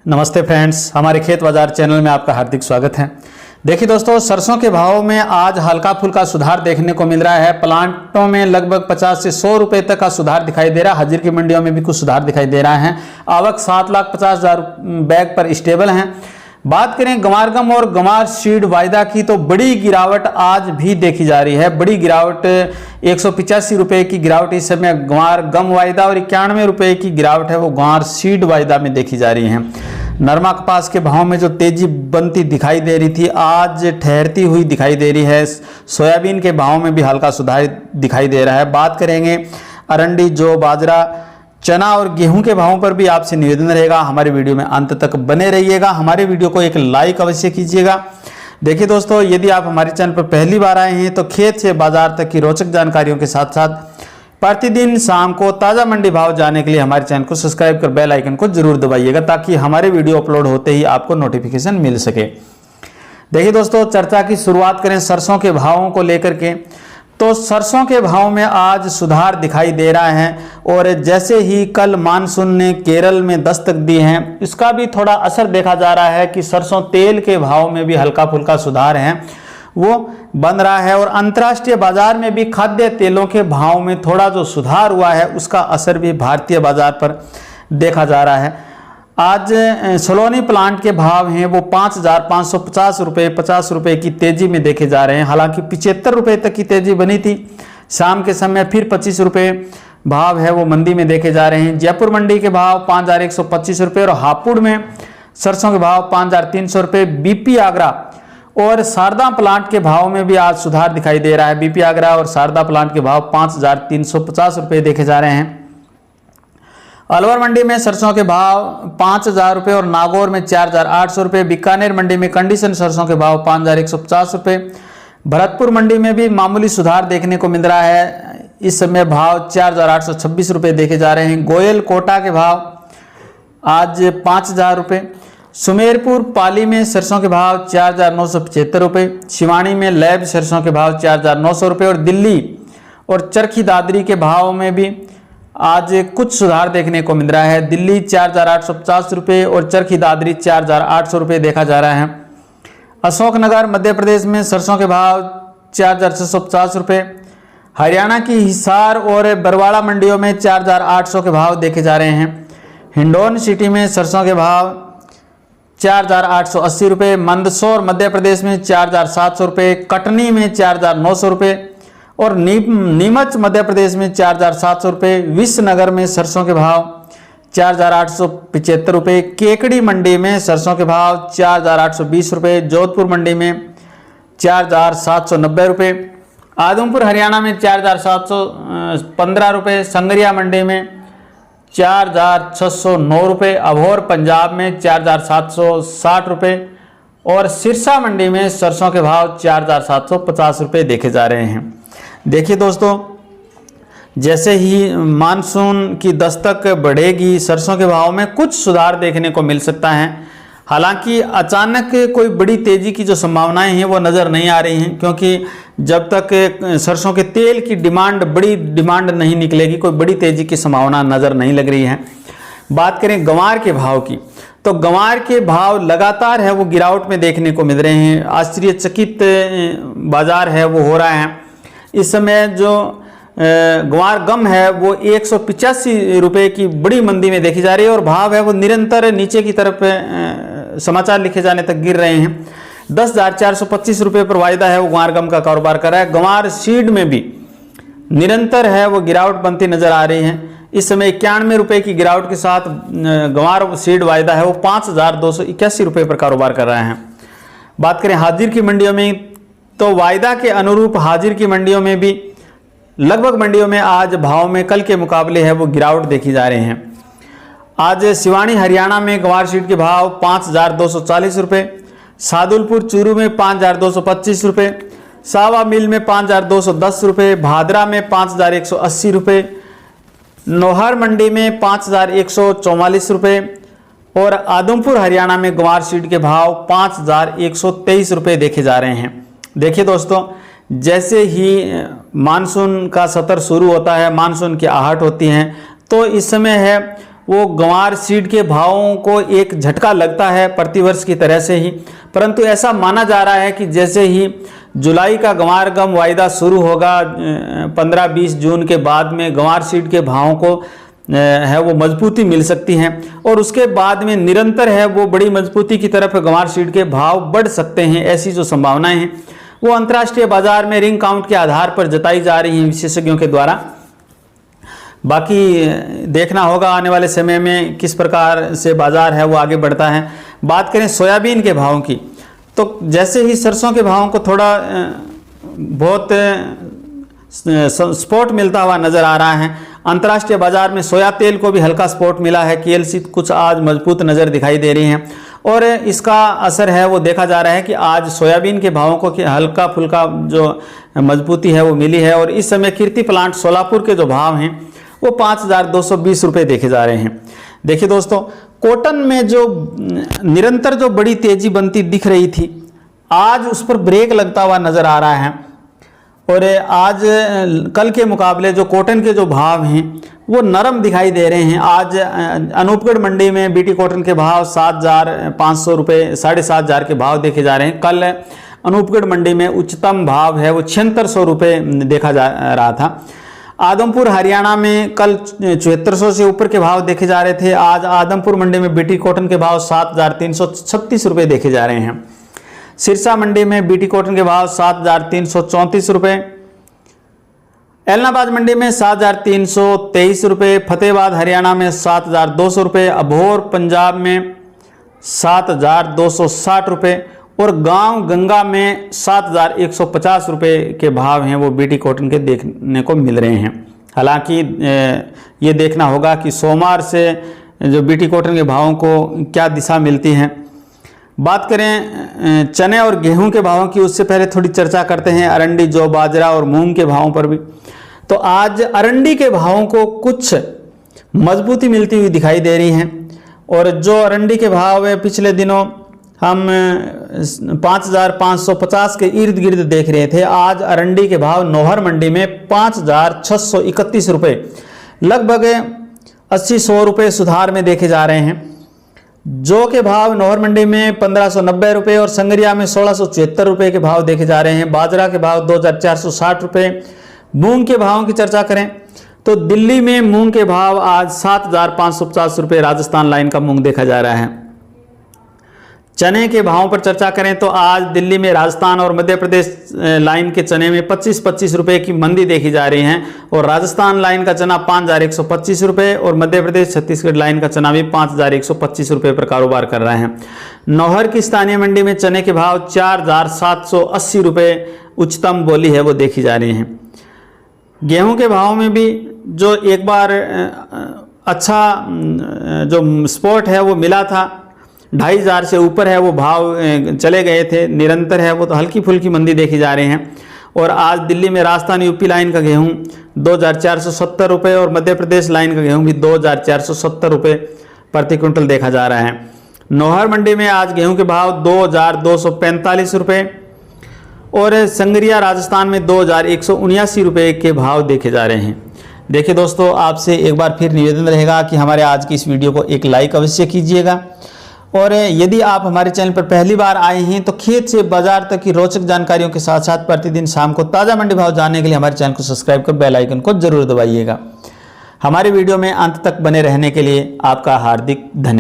नमस्ते फ्रेंड्स, हमारे खेत बाजार चैनल में आपका हार्दिक स्वागत है। देखिए दोस्तों, सरसों के भाव में आज हल्का फुल्का सुधार देखने को मिल रहा है। प्लांटों में लगभग 50 से 100 रुपए तक का सुधार दिखाई दे रहा है। हाजिर की मंडियों में भी कुछ सुधार दिखाई दे रहा है। आवक 7,50,000 बैग पर स्टेबल है। बात करें गंवार गम और गंवार सीड वायदा की, तो बड़ी गिरावट आज भी देखी जा रही है। बड़ी गिरावट 185 रुपए की गिरावट इस समय गंवार गम वायदा और 91 रुपए की गिरावट है वो गंवार सीड वायदा में देखी जा रही है। नरमा कपास के भाव में जो तेजी बनती दिखाई दे रही थी, आज ठहरती हुई दिखाई दे रही है। सोयाबीन के भाव में भी हल्का सुधार दिखाई दे रहा है। बात करेंगे अरंडी, जौ, बाजरा, चना और गेहूं के भावों पर भी आपसे निवेदन रहेगा, हमारे वीडियो में अंत तक बने रहिएगा। हमारे वीडियो को एक लाइक अवश्य कीजिएगा। देखिए दोस्तों, यदि आप हमारे चैनल पर पहली बार आए हैं तो खेत से बाजार तक की रोचक जानकारियों के साथ साथ प्रतिदिन शाम को ताज़ा मंडी भाव जानने के लिए हमारे चैनल को सब्सक्राइब कर बेल आइकन को जरूर दबाइएगा, ताकि हमारे वीडियो अपलोड होते ही आपको नोटिफिकेशन मिल सके। देखिए दोस्तों, चर्चा की शुरुआत करें सरसों के भावों को लेकर के, तो सरसों के भाव में आज सुधार दिखाई दे रहा है। और जैसे ही कल मानसून ने केरल में दस्तक दी है, इसका भी थोड़ा असर देखा जा रहा है कि सरसों तेल के भाव में भी हल्का फुल्का सुधार है वो बन रहा है। और अंतर्राष्ट्रीय बाजार में भी खाद्य तेलों के भाव में थोड़ा जो सुधार हुआ है, उसका असर भी भारतीय बाजार पर देखा जा रहा है। आज सलोनी प्लांट के भाव हैं वो 5,550 रुपये 50 रुपये की तेजी में देखे जा रहे हैं। हालांकि 75 रुपये तक की तेजी बनी थी। शाम के समय फिर 25 रुपये भाव है वो मंडी में देखे जा रहे हैं। जयपुर मंडी के भाव 5,125 रुपये और हापुड़ में सरसों के भाव 5,300 रुपये। बीपी आगरा और शारदा प्लांट के भाव में भी आज सुधार दिखाई दे रहा है। बीपी आगरा और शारदा प्लांट के भाव 5,350 रुपये देखे जा रहे हैं। अलवर मंडी में सरसों के भाव 5,000 रुपये और नागौर में 4,800 रुपये। बीकानेर मंडी में कंडीशन सरसों के भाव 5,150 रुपये। भरतपुर मंडी में भी मामूली सुधार देखने को मिल रहा है। इस समय भाव 4,826 रुपये देखे जा रहे हैं। गोयल कोटा के भाव आज 5,000 रुपये। सुमेरपुर पाली में सरसों के भाव 4,975 रुपये। शिवानी में लैब सरसों के भाव 4,900 रुपये। और दिल्ली और चरखी दादरी के भाव में भी आज कुछ सुधार देखने को मिल रहा है। दिल्ली 4,850 रुपये और चरखी दादरी 4,800 रुपये देखा जा रहा है। अशोकनगर मध्य प्रदेश में सरसों के भाव 4,650 रुपये। हरियाणा की हिसार और बरवाड़ा मंडियों में 4,800 के भाव देखे जा रहे हैं। हिंडौन सिटी में सरसों के भाव 4,880 रुपये। मंदसौर मध्य प्रदेश में 4,700 रुपये। कटनी में 4,900 रुपये और नीमच मध्य प्रदेश में 4,700 रुपये। विश्वनगर में सरसों के भाव 4,875 रुपये। केकड़ी मंडी में सरसों के भाव 4,820 रुपये। जोधपुर मंडी में 4,790 रुपये। आदमपुर हरियाणा में 4,715 रुपये। संगरिया मंडी में 4,609 रुपये। अभोर पंजाब में 4,760 रुपये और सिरसा मंडी में सरसों के भाव 4,750 रुपये देखे जा रहे हैं। देखिए दोस्तों, जैसे ही मानसून की दस्तक बढ़ेगी, सरसों के भाव में कुछ सुधार देखने को मिल सकता है। हालांकि अचानक कोई बड़ी तेजी की जो संभावनाएं हैं वो नज़र नहीं आ रही हैं, क्योंकि जब तक सरसों के तेल की बड़ी डिमांड नहीं निकलेगी, कोई बड़ी तेजी की संभावना नज़र नहीं लग रही है। बात करें गंवार के भाव की, तो गंवार के भाव लगातार है वो गिरावट में देखने को मिल रहे हैं। आश्चर्यचकित बाजार है वो हो रहा है। इस समय जो गंवार गम है वो 185 रुपये की बड़ी मंदी में देखी जा रही है और भाव है वो निरंतर नीचे की तरफ समाचार लिखे जाने तक गिर रहे हैं। 10,425 रुपये पर वायदा है वो गंवार गम का कारोबार कर रहा है। गंवार सीड में भी निरंतर है वो गिरावट बनती नजर आ रही है। इस समय 91 रुपये की गिरावट के साथ गंवार सीड वायदा है वो 5,281 रुपये पर कारोबार कर रहे हैं। बात करें हाजिर की मंडियों में, तो वायदा के अनुरूप हाजिर की मंडियों में भी लगभग मंडियों में आज भाव में कल के मुकाबले है वो गिरावट देखी जा रहे हैं। आज सिवानी हरियाणा में गंवार सीड के भाव 5,240 रुपये। सादुलपुर चूरू में 5,225 रुपये। सावा मिल में 5,210 रुपये। भादरा में 5,180 रुपये। नोहर मंडी में 5,144 रुपये और आदमपुर हरियाणा में गंवार सीड के भाव 5,123 रुपये देखे जा रहे हैं। देखिए दोस्तों, जैसे ही मानसून का सत्र शुरू होता है, मानसून की आहट होती है, तो इस समय है वो गंवार सीड के भावों को एक झटका लगता है प्रतिवर्ष की तरह से ही, परंतु ऐसा माना जा रहा है कि जैसे ही जुलाई का गंवार गम वायदा शुरू होगा 15-20 जून के बाद में गंवार सीड के भावों को है वो मजबूती मिल सकती है और उसके बाद में निरंतर है वो बड़ी मजबूती की तरफ गंवार सीड के भाव बढ़ सकते हैं। ऐसी जो संभावनाएं हैं वो अंतर्राष्ट्रीय बाजार में रिंग काउंट के आधार पर जताई जा रही हैं विशेषज्ञों के द्वारा। बाकी देखना होगा आने वाले समय में किस प्रकार से बाजार है वो आगे बढ़ता है। बात करें सोयाबीन के भावों की, तो जैसे ही सरसों के भावों को थोड़ा बहुत सपोर्ट मिलता हुआ नजर आ रहा है, अंतर्राष्ट्रीय बाजार में सोया तेल को भी हल्का सपोर्ट मिला है। KLC कुछ आज मजबूत नज़र दिखाई दे रही हैं और इसका असर है वो देखा जा रहा है कि आज सोयाबीन के भावों को हल्का फुल्का जो मजबूती है वो मिली है। और इस समय कीर्ति प्लांट सोलापुर के जो भाव हैं वो 5,220 रुपये देखे जा रहे हैं। देखिए दोस्तों, कॉटन में जो निरंतर जो बड़ी तेजी बनती दिख रही थी, आज उस पर ब्रेक लगता हुआ नजर आ रहा है और आज कल के मुकाबले जो कॉटन के जो भाव हैं वो नरम दिखाई दे रहे हैं। आज अनूपगढ़ मंडी में BT कॉटन के भाव 7,500 रुपये 7,500 के भाव देखे जा रहे हैं। कल अनूपगढ़ मंडी में उच्चतम भाव है वो 7600 रुपये देखा जा रहा था। आदमपुर हरियाणा में कल 7400 से ऊपर के भाव देखे जा रहे थे। आज आदमपुर मंडी में BT कॉटन के भाव 7,336 रुपये देखे जा रहे हैं। सिरसा मंडी में BT कॉटन के भाव 7,334 रुपये, एलनाबाद मंडी में 7,323 रुपये, फतेहाबाद हरियाणा में 7,200 रुपये, अबोहर पंजाब में 7,260 रुपये और गांव गंगा में 7,150 रुपये के भाव हैं वो BT कॉटन के देखने को मिल रहे हैं। हालांकि ये देखना होगा कि सोमवार से जो BT कॉटन के भावों को क्या दिशा मिलती है। बात करें चने और गेहूं के भावों की, उससे पहले थोड़ी चर्चा करते हैं अरंडी, जौ, बाजरा और मूंग के भावों पर भी। तो आज अरंडी के भावों को कुछ मजबूती मिलती हुई दिखाई दे रही है और जो अरंडी के भाव है पिछले दिनों हम 5,550 के इर्द गिर्द देख रहे थे, आज अरंडी के भाव नौहर मंडी में 5,631 रुपये, लगभग 80-100 रुपये सुधार में देखे जा रहे हैं। जौ के भाव नौहर मंडी में 1,590 रुपये और संगरिया में 1,674 रुपये के भाव देखे जा रहे हैं। बाजरा के भाव 2,460 रुपये। मूंग के भावों की चर्चा करें तो दिल्ली में मूंग के भाव आज 7,550 रुपये राजस्थान लाइन का मूंग देखा जा रहा है। चने के भावों पर चर्चा करें तो आज दिल्ली में राजस्थान और मध्य प्रदेश लाइन के चने में 25-25 रुपये की मंदी देखी जा रही है और राजस्थान लाइन का चना 5,125 रुपये और मध्य प्रदेश छत्तीसगढ़ लाइन का चना भी 5,125 रुपये पर कारोबार कर रहे हैं। नौहर की स्थानीय मंडी में चने के भाव 4,780 रुपये उच्चतम बोली है वो देखी जा रही हैं। गेहूं के भाव में भी जो एक बार अच्छा जो स्पोर्ट है वो मिला था, 2,500 से ऊपर है वो भाव चले गए थे, निरंतर है वो तो हल्की फुल्की मंदी देखी जा रही हैं। और आज दिल्ली में राजस्थान यूपी लाइन का गेहूं 2,470 रुपये और मध्य प्रदेश लाइन का गेहूं भी 2,470 रुपये प्रति क्विंटल देखा जा रहा है। नौहर मंडी में आज गेहूं के भाव 2,245 रुपये और संगरिया राजस्थान में 2,179 रुपये के भाव देखे जा रहे हैं। देखिए दोस्तों, आपसे एक बार फिर निवेदन रहेगा कि हमारे आज की इस वीडियो को एक लाइक अवश्य कीजिएगा और यदि आप हमारे चैनल पर पहली बार आए हैं तो खेत से बाजार तक की रोचक जानकारियों के साथ साथ प्रतिदिन शाम को ताज़ा मंडी भाव जानने के लिए हमारे चैनल को सब्सक्राइब कर बेल आइकन को जरूर दबाइएगा। हमारे वीडियो में अंत तक बने रहने के लिए आपका हार्दिक धन्यवाद।